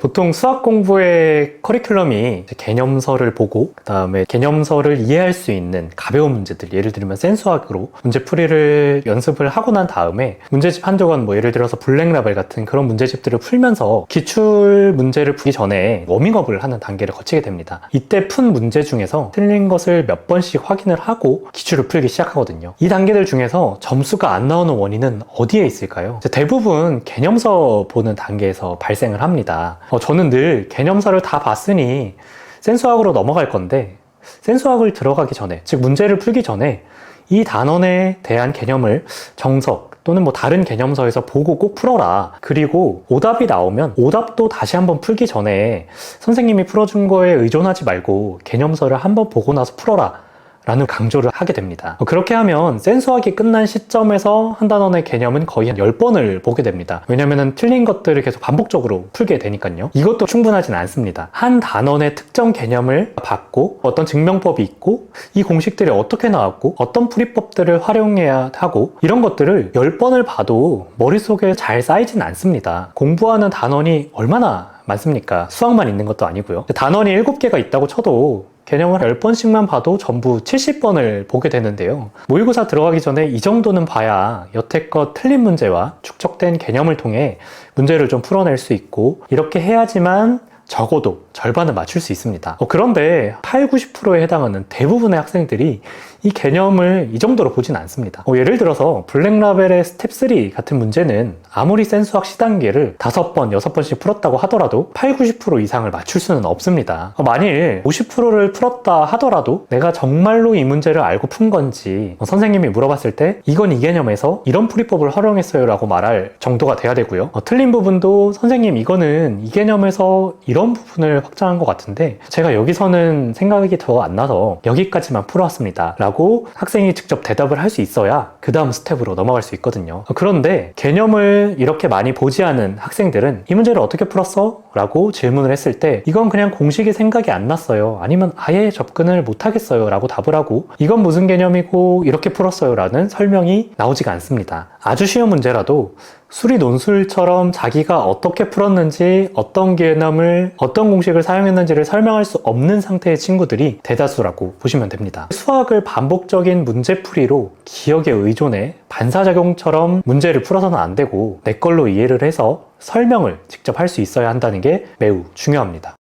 보통 수학 공부의 커리큘럼이 개념서를 보고 그 다음에 개념서를 이해할 수 있는 가벼운 문제들, 예를 들면 센수학으로 문제풀이를 연습을 하고 난 다음에 문제집 한두 권, 예를 들어서 블랙라벨 같은 그런 문제집들을 풀면서 기출 문제를 풀기 전에 워밍업을 하는 단계를 거치게 됩니다. 이때 푼 문제 중에서 틀린 것을 몇 번씩 확인을 하고 기출을 풀기 시작하거든요. 이 단계들 중에서 점수가 안 나오는 원인은 어디에 있을까요? 대부분 개념서 보는 단계에서 발생을 합니다. 저는 늘 개념서를 다 봤으니 센수학으로 넘어갈 건데, 센수학을 들어가기 전에, 즉 문제를 풀기 전에 이 단원에 대한 개념을 정석 또는 다른 개념서에서 보고 꼭 풀어라. 그리고 오답이 나오면 오답도 다시 한번 풀기 전에 선생님이 풀어준 거에 의존하지 말고 개념서를 한번 보고 나서 풀어라 라는 강조를 하게 됩니다. 그렇게 하면 센수학이 끝난 시점에서 한 단원의 개념은 거의 한 10번을 보게 됩니다. 왜냐면은 틀린 것들을 계속 반복적으로 풀게 되니까요. 이것도 충분하진 않습니다. 한 단원의 특정 개념을 받고 어떤 증명법이 있고 이 공식들이 어떻게 나왔고 어떤 풀이법들을 활용해야 하고 이런 것들을 10번을 봐도 머릿속에 잘 쌓이진 않습니다. 공부하는 단원이 얼마나 많습니까? 수학만 있는 것도 아니고요. 단원이 7개가 있다고 쳐도 개념을 10번씩만 봐도 전부 70번을 보게 되는데요. 모의고사 들어가기 전에 이 정도는 봐야 여태껏 틀린 문제와 축적된 개념을 통해 문제를 좀 풀어낼 수 있고, 이렇게 해야지만 적어도 절반은 맞출 수 있습니다. 그런데 80, 90%에 해당하는 대부분의 학생들이 이 개념을 이 정도로 보진 않습니다. 예를 들어서 블랙라벨의 스텝 3 같은 문제는 아무리 센수학 시단계를 5번, 6번씩 풀었다고 하더라도 80, 90% 이상을 맞출 수는 없습니다. 만일 50%를 풀었다 하더라도 내가 정말로 이 문제를 알고 푼 건지 선생님이 물어봤을 때 이건 이 개념에서 이런 풀이법을 활용했어요 라고 말할 정도가 돼야 되고요. 틀린 부분도 선생님 이거는 이 개념에서 이런 부분을 확장한 것 같은데 제가 여기서는 생각이 더 안 나서 여기까지만 풀어왔습니다 라고 학생이 직접 대답을 할 수 있어야 그 다음 스텝으로 넘어갈 수 있거든요. 그런데 개념을 이렇게 많이 보지 않은 학생들은 이 문제를 어떻게 풀었어? 라고 질문을 했을 때 이건 그냥 공식이 생각이 안 났어요, 아니면 아예 접근을 못 하겠어요 라고 답을 하고, 이건 무슨 개념이고 이렇게 풀었어요 라는 설명이 나오지가 않습니다. 아주 쉬운 문제라도 수리 논술처럼 자기가 어떻게 풀었는지, 어떤 개념을, 어떤 공식을 사용했는지를 설명할 수 없는 상태의 친구들이 대다수라고 보시면 됩니다. 수학을 반복적인 문제풀이로 기억에 의존해 반사작용처럼 문제를 풀어서는 안 되고 내 걸로 이해를 해서 설명을 직접 할 수 있어야 한다는 게 매우 중요합니다.